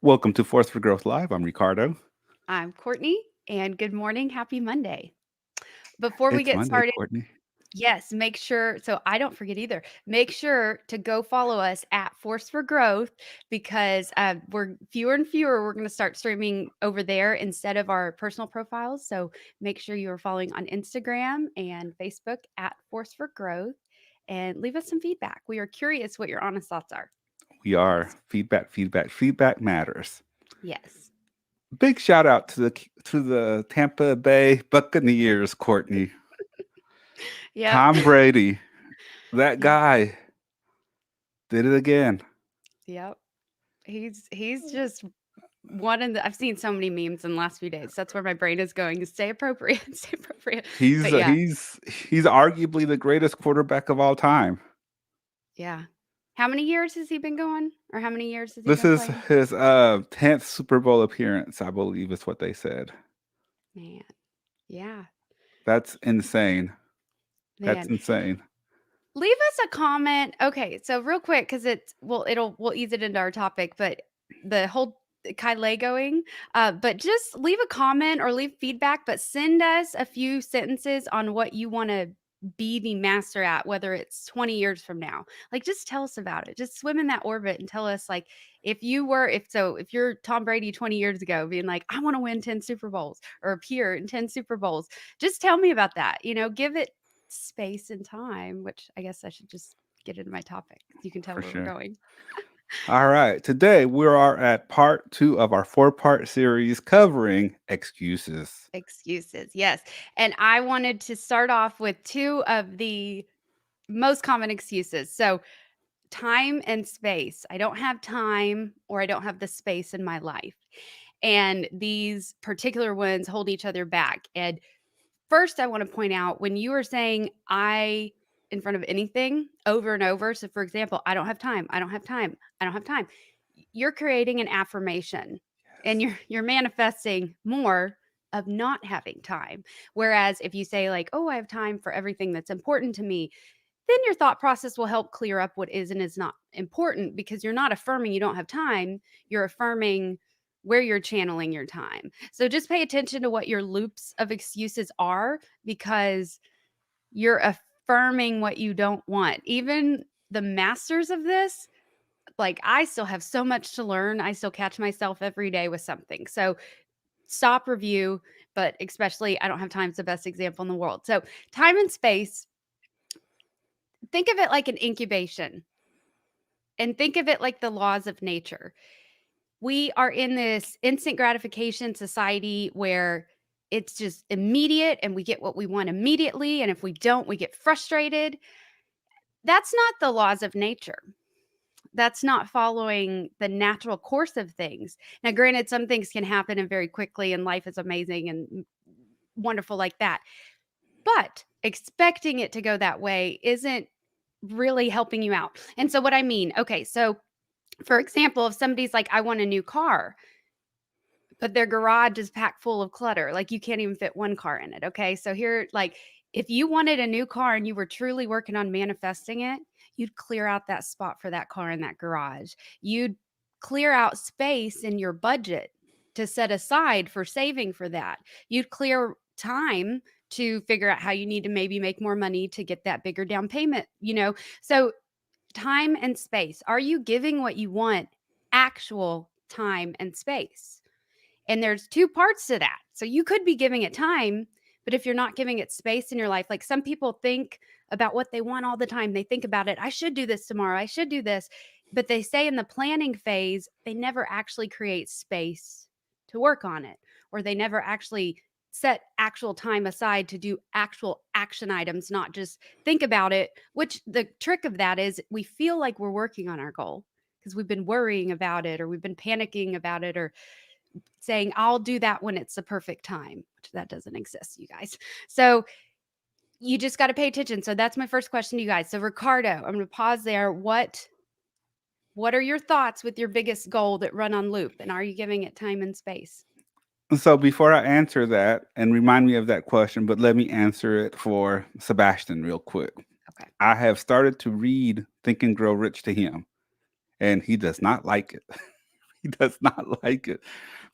Welcome to Force for Growth Live. I'm Ricardo. I'm Courtney, and good morning. Happy Monday. Before we It's get Monday, started, Courtney. yes, make sure so I don't forget either. Make sure to go follow us at Force for Growth because we're fewer and fewer. We're going to start streaming over there instead of our personal profiles. So make sure you are following on Instagram and Facebook at Force for Growth and leave us some feedback. We are curious what your honest thoughts are. We are Yes. feedback, feedback, feedback matters. Yes. Big shout out to the Tampa Bay Buccaneers, Courtney. Yep. Tom Brady, that Yeah. guy did it again. Yep. He's just one in the I've seen so many memes in the last few days. That's where my brain is going, is stay appropriate, stay appropriate. He's But yeah, he's arguably the greatest quarterback of all time. yeah. How many years has he been going? Or how many years has he This been is playing? his 10th Super Bowl appearance, I believe is what they said. Man. Yeah. That's insane. That's Man. insane. Leave us a comment. Okay, so real quick, because we'll ease it into our topic, but the whole Kylie going, but just leave a comment or leave feedback, but send us a few sentences on what you want to be the master at, whether it's 20 years from now. Like, just tell us about it. Just swim in that orbit and tell us, like, if you're Tom Brady 20 years ago, being like, I want to win 10 Super Bowls or appear in 10 Super Bowls, just tell me about that. Give it space and time, which I guess I should just get into my topic. You can tell For where we're sure. going. All right. Today we are at part two of our four-part series covering excuses. Excuses. Yes. And I wanted to start off with two of the most common excuses. So, time and space. I don't have time or I don't have the space in my life. And these particular ones hold each other back. And first, I want to point out when you are saying I in front of anything over and over. So, for example, I don't have time. I don't have time. I don't have time. You're creating an affirmation and Yes. you're manifesting more of not having time. Whereas if you say like, "Oh, I have time for everything that's important to me," then your thought process will help clear up what is and is not important because you're not affirming you don't have time, you're affirming where you're channeling your time. So just pay attention to what your loops of excuses are because you're affirming what you don't want. Even the masters of this, like I still have so much to learn. I still catch myself every day with something. So stop, review, but especially I don't have time is the best example in the world. So time and space, think of it like an incubation and think of it like the laws of nature. We are in this instant gratification society where it's just immediate and we get what we want immediately. And if we don't, we get frustrated. That's not the laws of nature. That's not following the natural course of things. Now, granted, some things can happen and very quickly, and life is amazing and wonderful like that. But expecting it to go that way isn't really helping you out. And so, what I mean, okay, so for example, if somebody's like, I want a new car, but their garage is packed full of clutter. Like you can't even fit one car in it. Okay. So here, like, if you wanted a new car and you were truly working on manifesting it, you'd clear out that spot for that car in that garage. You'd clear out space in your budget to set aside for saving for that. You'd clear time to figure out how you need to maybe make more money to get that bigger down payment. So time and space. Are you giving what you want actual time and space? And there's two parts to that. So you could be giving it time, but if you're not giving it space in your life, like some people think about what they want all the time, they think about it. I should do this tomorrow. I should do this. But they say in the planning phase, they never actually create space to work on it, or they never actually set actual time aside to do actual action items, not just think about it. Which the trick of that is we feel like we're working on our goal because we've been worrying about it or we've been panicking about it or saying, I'll do that when it's the perfect time, which that doesn't exist, you guys. So you just got to pay attention. So that's my first question to you guys. So Ricardo, I'm going to pause there. What are your thoughts with your biggest goal that run on loop? And are you giving it time and space? So before I answer that, and remind me of that question, but let me answer it for Sebastian real quick. Okay. I have started to read Think and Grow Rich to him, and he does not like it. He does not like it.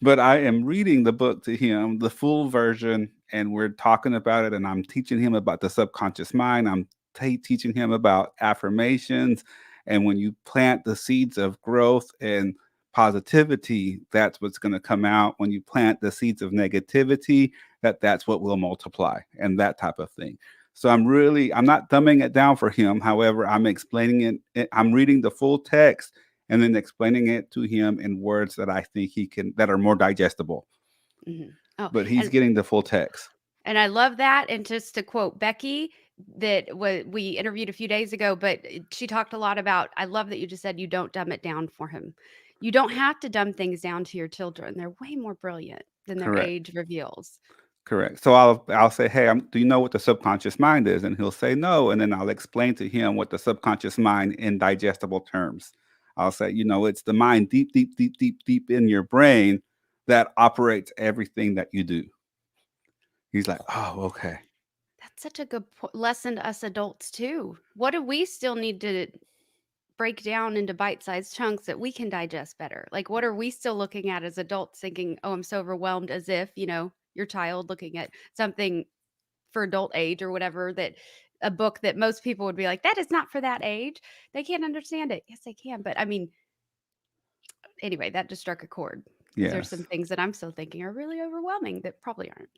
But I am reading the book to him, the full version, and we're talking about it. And I'm teaching him about the subconscious mind. I'm teaching him about affirmations. And when you plant the seeds of growth and positivity, that's what's going to come out. When you plant the seeds of negativity, that's what will multiply, and that type of thing. So I'm not dumbing it down for him. However, I'm explaining I'm reading the full text and then explaining it to him in words that I think he can that are more digestible. Mhm. Oh, But he's and getting the full text. I love that. And just to quote Becky, that we interviewed a few days ago, but she talked a lot about. I love that you just said you don't dumb it down for him. You don't have to dumb things down to your children. They're way more brilliant than their Correct. age reveals. Correct. So I'll say, "Hey, do you know what the subconscious mind is?" And he'll say, "No." And then I'll explain to him what the subconscious mind in digestible terms. I'll say, it's the mind deep, deep, deep, deep, deep in your brain that operates everything that you do. He's like, "Oh, okay." That's such a good lesson to us adults too. What do we still need to break down into bite-sized chunks that we can digest better? Like, what are we still looking at as adults thinking, "Oh, I'm so overwhelmed," as if, your child looking at something for adult age or whatever, that a book that most people would be like, "That is not for that age." They can't understand it. Yes, they can, but I mean, anyway, that just struck a chord because there's some Yes. things that I'm still thinking are really overwhelming that probably aren't.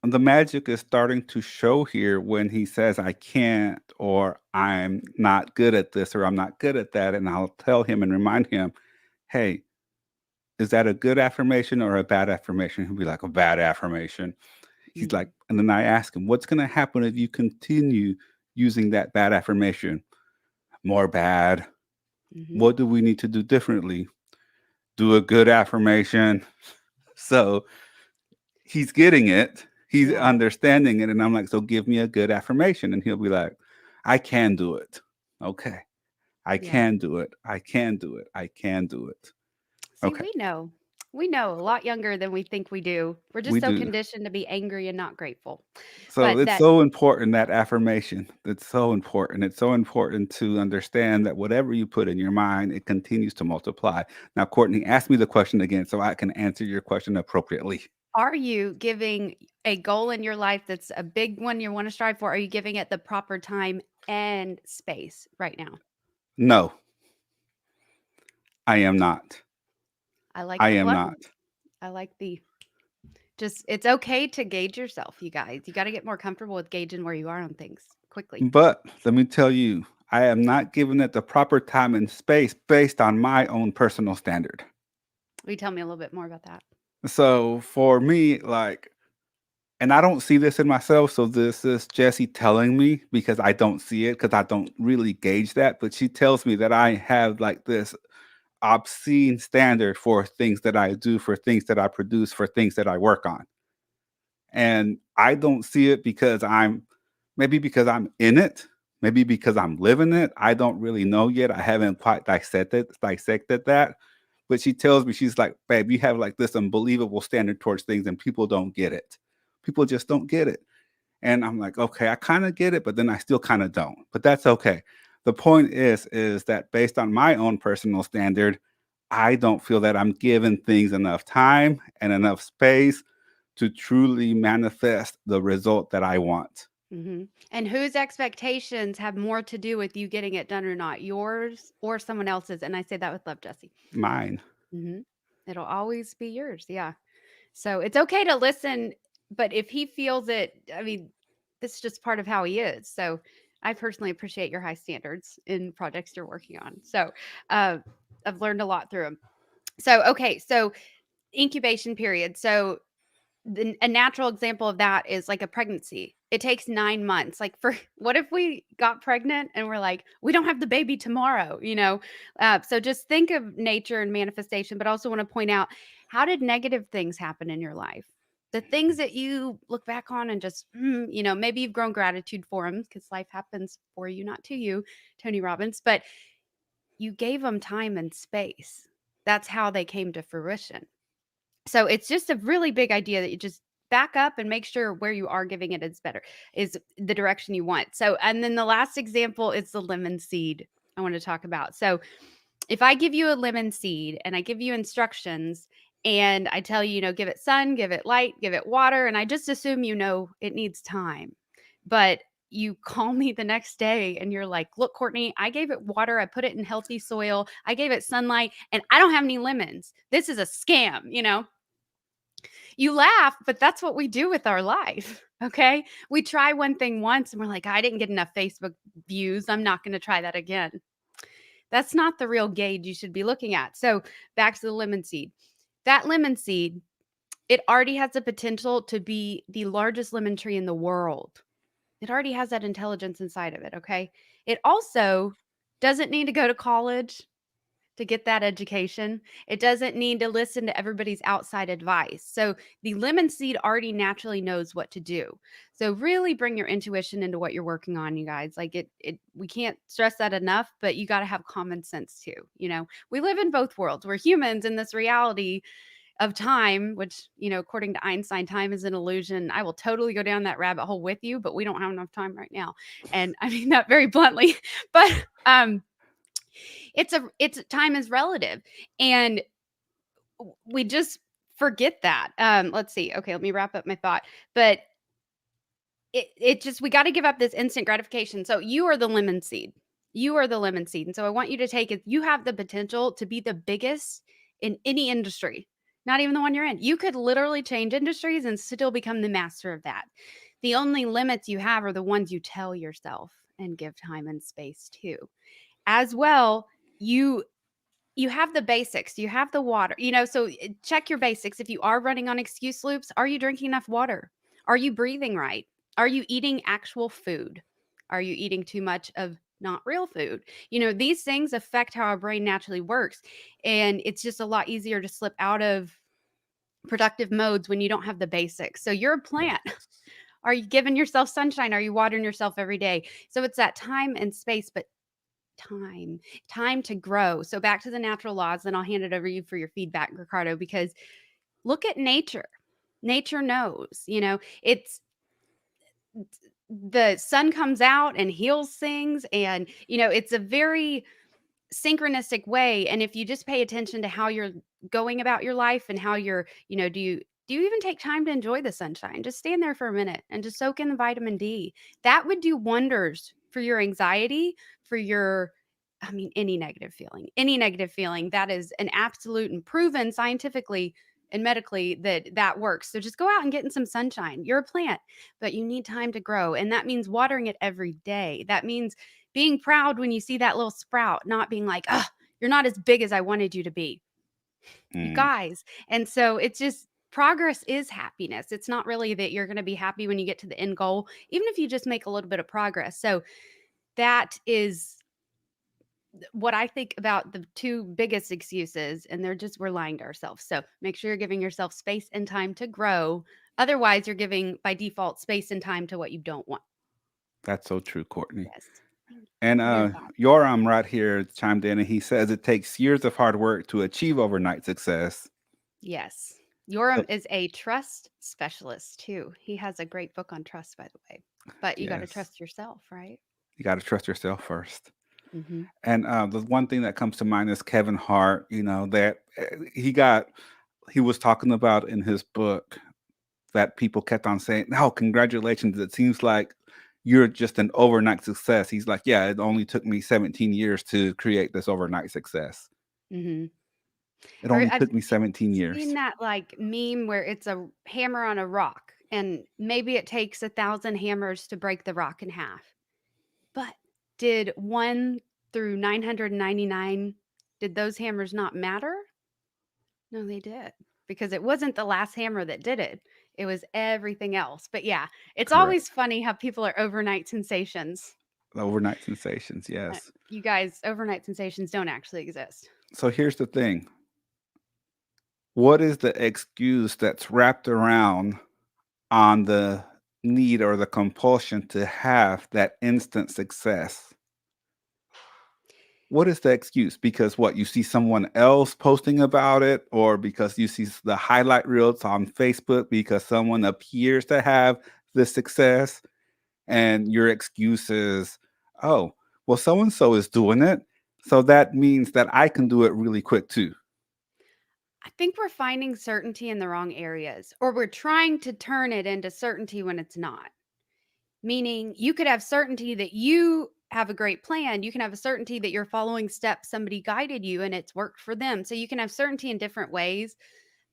The magic is starting to show here when he says, "I can't," or "I'm not good at this," or "I'm not good at that." And I'll tell him and remind him, "Hey, is that a good affirmation or a bad affirmation?" He'll be like, "A bad affirmation." He's like, Mhm, and then I ask him, "What's going to happen if you continue using that bad affirmation?" "More bad." mhm. "What do we need to do differently?" "Do a good affirmation." So he's getting it. He's Yeah, understanding it. And I'm like, "So give me a good affirmation." And he'll be like, "I can do it." Okay. "I yeah. can do it. I can do it. I can do it." See, Okay. we know. We know a lot younger than we think we do. We're We just so do. conditioned to be angry and not grateful. So But it's that so important, that affirmation. It's so important. It's so important to understand that whatever you put in your mind, it continues to multiply. Now, Courtney, ask me the question again so I can answer your question appropriately. are you giving a goal in your life that's a big one you want to strive for? Are you giving it the proper time and space right now? No, I am not. I like I the am bluntness. not. I like the just it's okay to gauge yourself, you guys. You gotta get more comfortable with gauging where you are on things quickly. But let me tell you, I am not giving it the proper time and space based on my own personal standard. Will you tell me a little bit more about that? So for me, like, and I don't see this in myself, so this is Jessie telling me because I don't see it because I don't really gauge that, but she tells me that I have, like, this obscene standard for things that I do, for things that I produce, for things that I work on, and I don't see it because because I'm in it, maybe because I'm living it, I don't really know yet, I haven't quite dissected that, but she tells me, she's like, "Babe, you have, like, this unbelievable standard towards things, and people don't get it. People just don't get it." And I'm like, "Okay, I kinda get it, but then I still kinda don't." But that's okay. The point is that based on my own personal standard, I don't feel that I'm giving things enough time and enough space to truly manifest the result that I want. And whose expectations have more to do with you getting it done or not, yours or someone else's? And I say that with love, Jesse. Mine. Mhm. It'll always be yours. Yeah. So it's okay to listen, but if he feels it, I mean, this is just part of how he is. So I personally appreciate your high standards in projects you're working on. So uh, I've learned a lot through them. So, okay. So incubation period. So a natural example of that is like a pregnancy. It takes 9 months. Like, for what if we got pregnant and we're like, we don't have the baby tomorrow, So just think of nature and manifestation, but also want to point out, how did negative things happen in your life? The things that you look back on and just, maybe you've grown gratitude for them because life happens for you, not to you, Tony Robbins, but you gave them time and space. That's how they came to fruition. So it's just a really big idea that you just back up and make sure where you are giving it is the direction you want. So, and then the last example is the lemon seed I want to talk about. So if I give you a lemon seed and I give you instructions and I tell you, give it sun, give it light, give it water, and I just assume it needs time. But you call me the next day and you're like, look, Courtney, I gave it water. I put it in healthy soil. I gave it sunlight and I don't have any lemons. This is a scam, You laugh, but that's what we do with our life. Okay. We try one thing once and we're like, I didn't get enough Facebook views. I'm not going to try that again. That's not the real gauge you should be looking at. So back to the lemon seed. That lemon seed, it already has the potential to be the largest lemon tree in the world. It already has that intelligence inside of it, okay? It also doesn't need to go to college to get that education. It doesn't need to listen to everybody's outside advice. So the lemon seed already naturally knows what to do. So really bring your intuition into what you're working on, you guys. Like we can't stress that enough, but you got to have common sense too. We live in both worlds. We're humans in this reality of time, which, according to Einstein, time is an illusion. I will totally go down that rabbit hole with you, but we don't have enough time right now. And I mean that very bluntly, but it's time is relative, and we just forget that. Let's see. Okay, let me wrap up my thought. But it just, we got to give up this instant gratification. So you are the lemon seed. You are the lemon seed. And so I want you to take it. You have the potential to be the biggest in any industry, not even the one you're in. You could literally change industries and still become the master of that. The only limits you have are the ones you tell yourself and give time and space to. As well, you have the basics. You have the water. So check your basics. If you are running on excuse loops, are you drinking enough water? Are you breathing right? Are you eating actual food? Are you eating too much of not real food? These things affect how our brain naturally works. And it's just a lot easier to slip out of productive modes when you don't have the basics. So you're a plant. Are you giving yourself sunshine? Are you watering yourself every day? So it's that time and space, but time to grow. So back to the natural laws, then I'll hand it over to you for your feedback, Ricardo, because look at nature. Nature knows, it's the sun comes out and heals things. And, it's a very synchronistic way. And if you just pay attention to how you're going about your life and how you're, do you even take time to enjoy the sunshine? Just stand there for a minute and just soak in the vitamin D. That would do wonders for your anxiety, for your, any negative feeling. That is an absolute and proven scientifically and medically that works. So just go out and get in some sunshine. You're a plant, but you need time to grow. And that means watering it every day. That means being proud when you see that little sprout, not being like, oh, you're not as big as I wanted you to be. You guys. And so it's just, progress is happiness. It's not really that you're going to be happy when you get to the end goal, even if you just make a little bit of progress. So that is what I think about the two biggest excuses, and we're lying to ourselves. So make sure you're giving yourself space and time to grow. Otherwise, you're giving by default space and time to what you don't want. That's so true, Courtney. Yes. And Yoram right here chimed in and he says it takes years of hard work to achieve overnight success. Yes. Yoram is a trust specialist too. He has a great book on trust, by the way. But you got to trust yourself, right? You got to trust yourself first. Mm-hmm. And the one thing that comes to mind is Kevin Hart, that he was talking about in his book that people kept on saying, "No, congratulations. It seems like you're just an overnight success." He's like, "Yeah, it only took me 17 years to create this overnight success." Mm-hmm. It only took me 17 years. I've seen that like meme where it's a hammer on a rock, and maybe it takes 1,000 hammers to break the rock in half. But did 1 through 999, did those hammers not matter? No, they did, because it wasn't the last hammer that did it. It was everything else. But yeah, it's always funny how people are overnight sensations. Overnight sensations, yes. You guys, overnight sensations don't actually exist. So here's the thing. What is the excuse that's wrapped around on the need or the compulsion to have that instant success? What is the excuse? Because what, you see someone else posting about it, or because you see the highlight reels on Facebook because someone appears to have the success, and your excuse is, oh, well, so-and-so is doing it, So that means that I can do it really quick too. I think we're finding certainty in the wrong areas, or we're trying to turn it into certainty when it's not. Meaning, you could have certainty that you have a great plan. You can have a certainty that you're following steps somebody guided you and it's worked for them. So you can have certainty in different ways.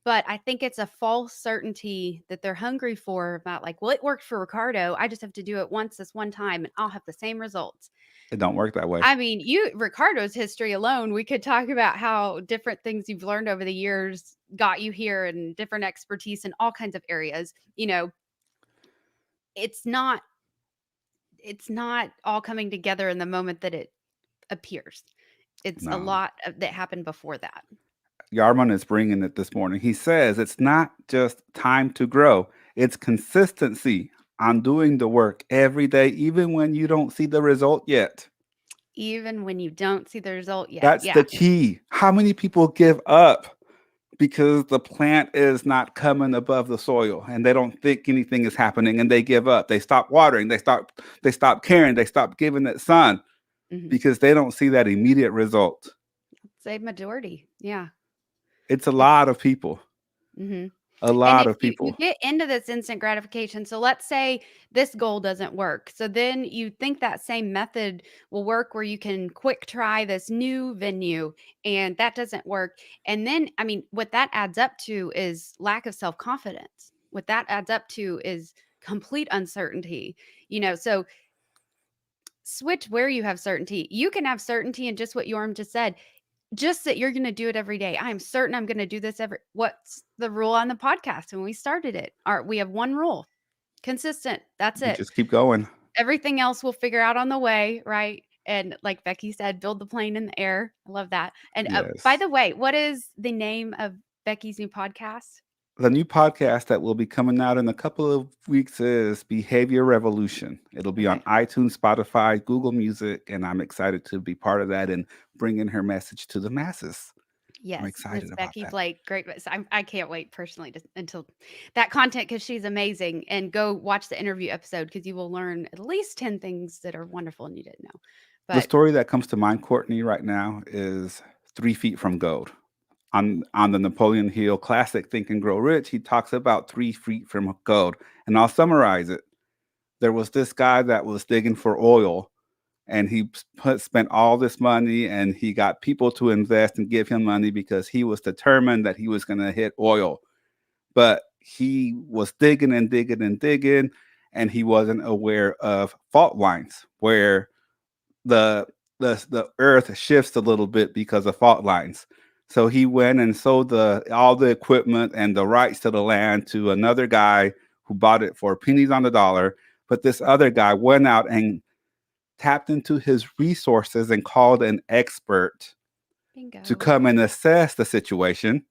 But I think it's a false certainty that they're hungry for about, like, well, it worked for Ricardo. I just have to do it once this one time and I'll have the same results. It don't work that way. I mean, Ricardo's history alone, we could talk about how different things you've learned over the years got you here and different expertise in all kinds of areas. It's not all coming together in the moment that it appears. It's a No. lot that happened before that. Yarman is bringing it this morning. He says it's not just time to grow, it's consistency on doing the work every day, even when you don't see the result yet. Even when you don't see the result yet. That's the key. How many people give up because the plant is not coming above the soil and they don't think anything is happening and they give up? They stop watering, they stop caring, they stop giving it sun because they don't see that immediate result. Say majority. Yeah. It's a lot of people. A lot of people. You get into this instant gratification. So let's say this goal doesn't work. So then you think that same method will work where you can quick try this new venue and that doesn't work. And then, I mean, what that adds up to is lack of self-confidence. What that adds up to is complete uncertainty. So switch where you have certainty. You can have certainty in just what Yorm just said. Just that you're going to do it every day. I'm certain I'm going to do this what's the rule on the podcast when we started it? We have one rule: consistent. That's it. Just keep going. Everything else we'll figure out on the way, right? And like Becky said, build the plane in the air. I love that. And by the way, what is the name of Becky's new podcast? The new podcast that will be coming out in a couple of weeks is Behavior Revolution. It'll be on iTunes, Spotify, Google Music, and I'm excited to be part of that and bringing her message to the masses. Yes, I'm excited about Becky that. Blake, great. I can't wait personally until that content, because she's amazing. And go watch the interview episode because you will learn at least 10 things that are wonderful and you didn't know. But the story that comes to mind, Courtney, right now is 3 Feet from Gold. On the Napoleon Hill classic Think and Grow Rich, he talks about 3 feet from gold. And I'll summarize it. There was this guy that was digging for oil, and he spent all this money, and he got people to invest and give him money because he was determined that he was going to hit oil. But he was digging and digging and digging, and he wasn't aware of fault lines where the earth shifts a little bit because of fault lines. So he went and sold all the equipment and the rights to the land to another guy who bought it for pennies on the dollar. But this other guy went out and tapped into his resources and called an expert to come and assess the situation.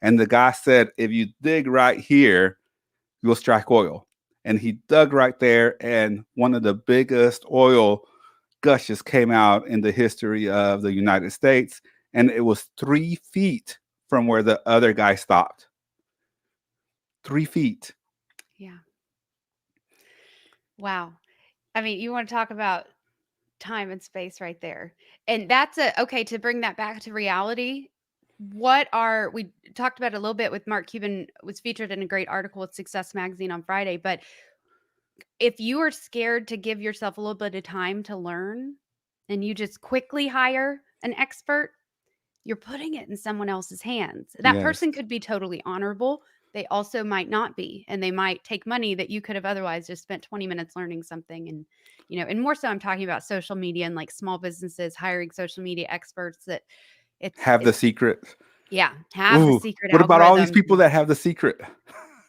And the guy said, if you dig right here, you'll strike oil. And he dug right there, and one of the biggest oil gushes came out in the history of the United States. And it was 3 feet from where the other guy stopped. 3 feet. Yeah. Wow. I mean, you want to talk about time and space right there. And that's to bring that back to reality. We talked about it a little bit with Mark Cuban, was featured in a great article with Success Magazine on Friday. But if you are scared to give yourself a little bit of time to learn and you just quickly hire an expert, you're putting it in someone else's hands. That person could be totally honorable. They also might not be, and they might take money that you could have otherwise just spent 20 minutes learning something. And, and more so I'm talking about social media and like small businesses hiring social media experts that have the secret. Yeah. Have the secret. What about all these people that have the secret?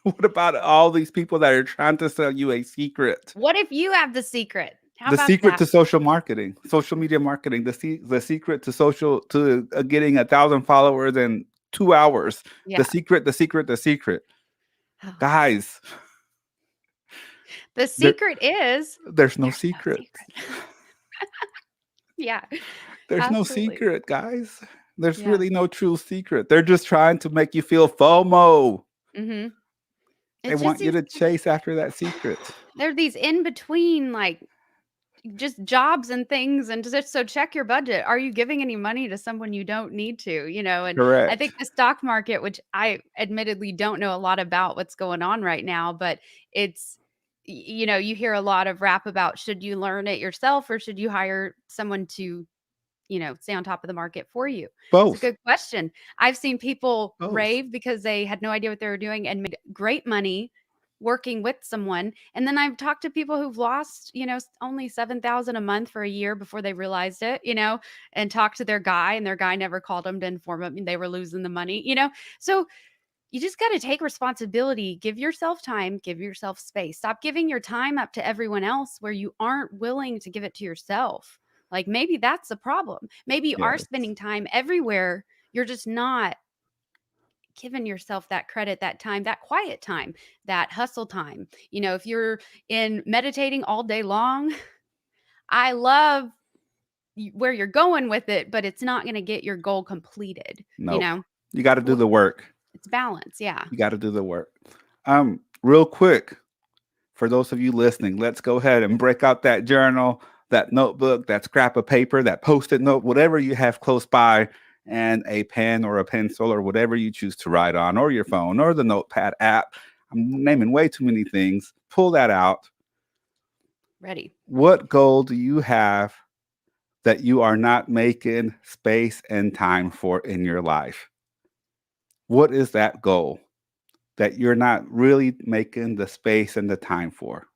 What about all these people that are trying to sell you a secret? What if you have the secret? The secret to social marketing, social media marketing, the secret to getting 1,000 followers in 2 hours. Yeah. The secret. Oh. Guys. The secret is there's no secret. Yeah. There's no secret, guys. There's really no true secret. They're just trying to make you feel FOMO. Mm-hmm. They want you to chase after that secret. There are these in between, like, just jobs and things, and just so check your budget. Are you giving any money to someone you don't need to, and I think Correct. the stock market, which I admittedly don't know a lot about what's going on right now, but it's you hear a lot of rap about should you learn it yourself or should you hire someone to stay on top of the market for you? It's a Both. good question. I've seen people Both. rave because they had no idea what they were doing and made great money working with someone. And then I've talked to people who've lost, only 7,000 a month for a year before they realized it, and talked to their guy and their guy never called them to inform them they were losing the money. So you just got to take responsibility, give yourself time, give yourself space. Stop giving your time up to everyone else where you aren't willing to give it to yourself. Like maybe that's the problem. Maybe you are Yes. spending time everywhere. You're just not giving yourself that credit, that time, that quiet time, that hustle time. If you're in meditating all day long, I love where you're going with it, but it's not going to get your goal completed. Nope. You got to do the work. It's balance. Yeah. You got to do the work. Real quick, for those of you listening, let's go ahead and break out that journal, that notebook, that scrap of paper, that post-it note, whatever you have close by, and a pen or a pencil or whatever you choose to write on, or your phone or the notepad app. I'm naming way too many things. Pull that out. Ready. What goal do you have that you are not making space and time for in your life? What is that goal that you're not really making the space and the time for?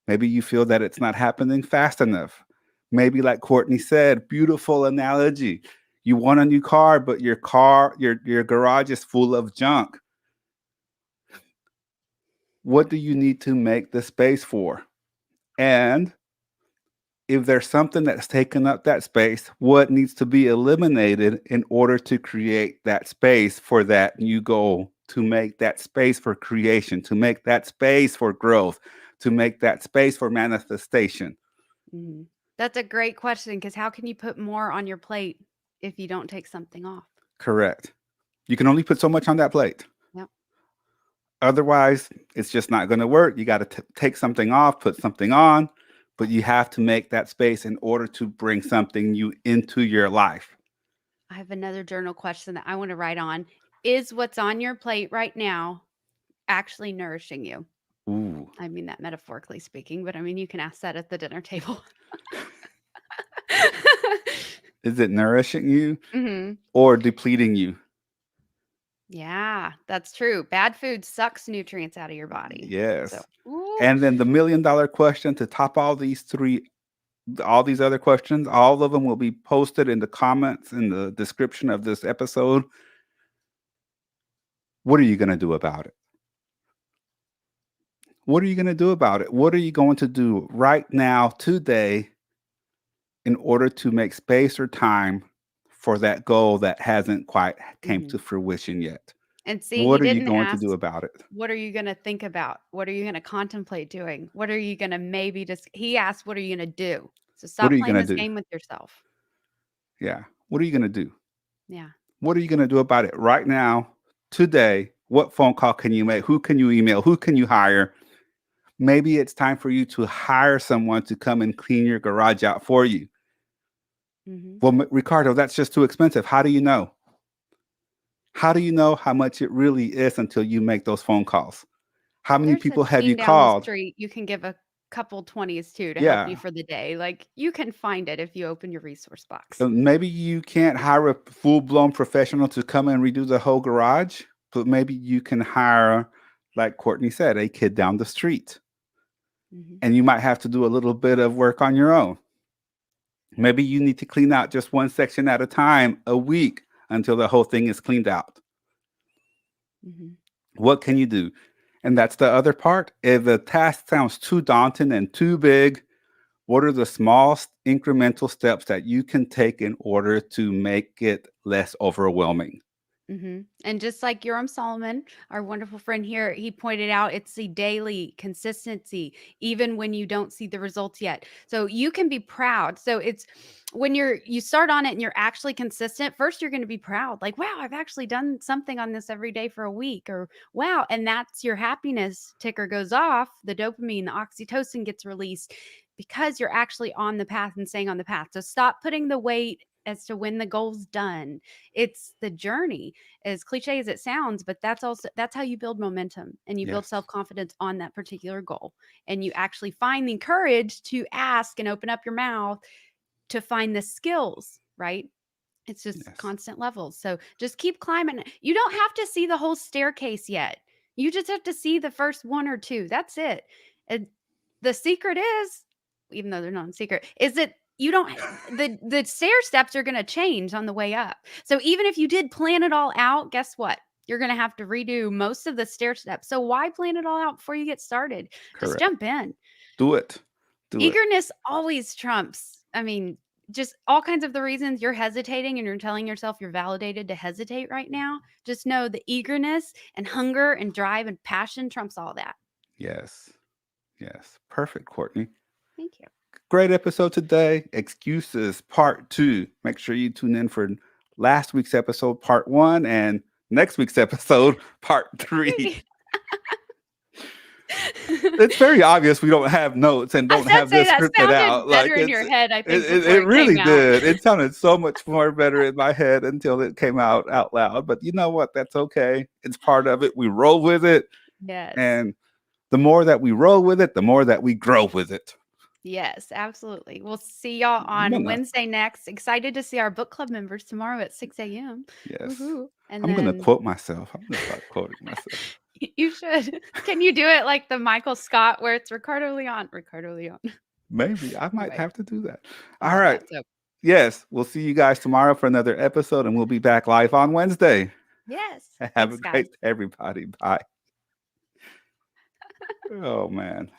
Maybe you feel that it's not happening fast enough. Maybe, like Courtney said, beautiful analogy. You want a new car, but your garage is full of junk. What do you need to make the space for? And if there's something that's taken up that space, what needs to be eliminated in order to create that space for that new goal, to make that space for creation, to make that space for growth, to make that space for manifestation? Mhm. That's a great question because how can you put more on your plate if you don't take something off? Correct. You can only put so much on that plate. Yep. Otherwise, it's just not going to work. You got to take something off, put something on, but you have to make that space in order to bring something new into your life. I have another journal question that I want to write on. Is what's on your plate right now actually nourishing you? Ooh. I mean that metaphorically speaking, but I mean you can ask that at the dinner table. Is it nourishing you Mhm. or depleting you? Yeah, that's true. Bad food sucks nutrients out of your body. So, Yes. ooh, And then the $1,000,000 question to top all these other questions, all of them will be posted in the comments in the description of this episode. What are you going to do about it? What are you going to do about it? What are you going to do right now, today, in order to make space or time for that goal that hasn't quite came to mhm. fruition yet? And see, he What are you didn't going to ask, do about it? what are you gonna think about? What are you gonna contemplate doing? What are you gonna maybe just he asked, "What are you gonna do?" So What are stop you playing going to this do? game with yourself. Yeah. What are you going to do? Yeah. What are you going to do about it right now, today? What phone call can you make? Who can you email? Who can you hire? Maybe it's time for you to hire someone to come and clean your garage out for you. Mhm. Well, Ricardo, that's just too expensive. How do you know? How do you know how much it really is until you make those phone calls? How many There's a people have you chain down the called? street you can give a couple 20s to help you Yeah. for the day. Like, you can find it if you open your resource box. Maybe you can't hire a full-blown professional to come and redo the whole garage, but maybe you can hire, like Courtney said, a kid down the street. Mhm. And you might have to do a little bit of work on your own. Maybe you need to clean out just one section at a time a week until the whole thing is cleaned out. Mhm. What can you do? And that's the other part. If the task sounds too daunting and too big, what are the small incremental steps that you can take in order to make it less overwhelming? Mhm. And just like Yoram Solomon, our wonderful friend here, he pointed out it's the daily consistency, even when you don't see the results yet. So you can be proud. So it's when you start on it and you're actually consistent, first you're going to be proud. Like, wow, I've actually done something on this every day for a week, or wow, and that's your happiness ticker goes off, the dopamine, the oxytocin gets released because you're actually on the path and staying on the path. So stop putting the weight as to when the goal's done. It's the journey, as cliche as it sounds, but that's how you build momentum and you build Yes. self-confidence on that particular goal. And you actually find the courage to ask and open up your mouth to find the skills, right? It's just Yes. constant levels. So just keep climbing. You don't have to see the whole staircase yet. You just have to see the first one or two. That's it. And the secret is, even though they're not a secret, is that you don't the stair steps are going to change on the way up. So even if you did plan it all out, guess what? You're going to have to redo most of the stair steps. So why plan it all out before you get started? Just Correct. jump in. Do it. Do it. Eagerness always trumps. I mean, just all kinds of the reasons you're hesitating and you're telling yourself you're validated to hesitate right now. Just know the eagerness and hunger and drive and passion trumps all that. Yes. Yes. Perfect, Courtney. Thank you. Great episode today. Excuses part 2. Make sure you tune in for last week's episode part 1 and next week's episode part 3. It's very obvious we don't have notes and don't have this scripted out. Better in your head, I think. It really came did. Out. It sounded so much more better in my head until it came out loud. But you know what? That's okay. It's part of it. We roll with it. Yes. And the more that we roll with it, the more that we grow with it. Yes, absolutely. We'll see y'all on Wednesday next. Excited to see our book club members tomorrow at 6 a.m. Yes. Woo-hoo. And I'm going to quote myself. I'm going to start quoting myself. You should. Can you do it like the Michael Scott where it's Ricardo Leon? Maybe. I might have to do that. Oh, All right. so. Yes. We'll see you guys tomorrow for another episode, and we'll be back live on Wednesday. Yes. Have a great day, everybody. Bye. Oh, man.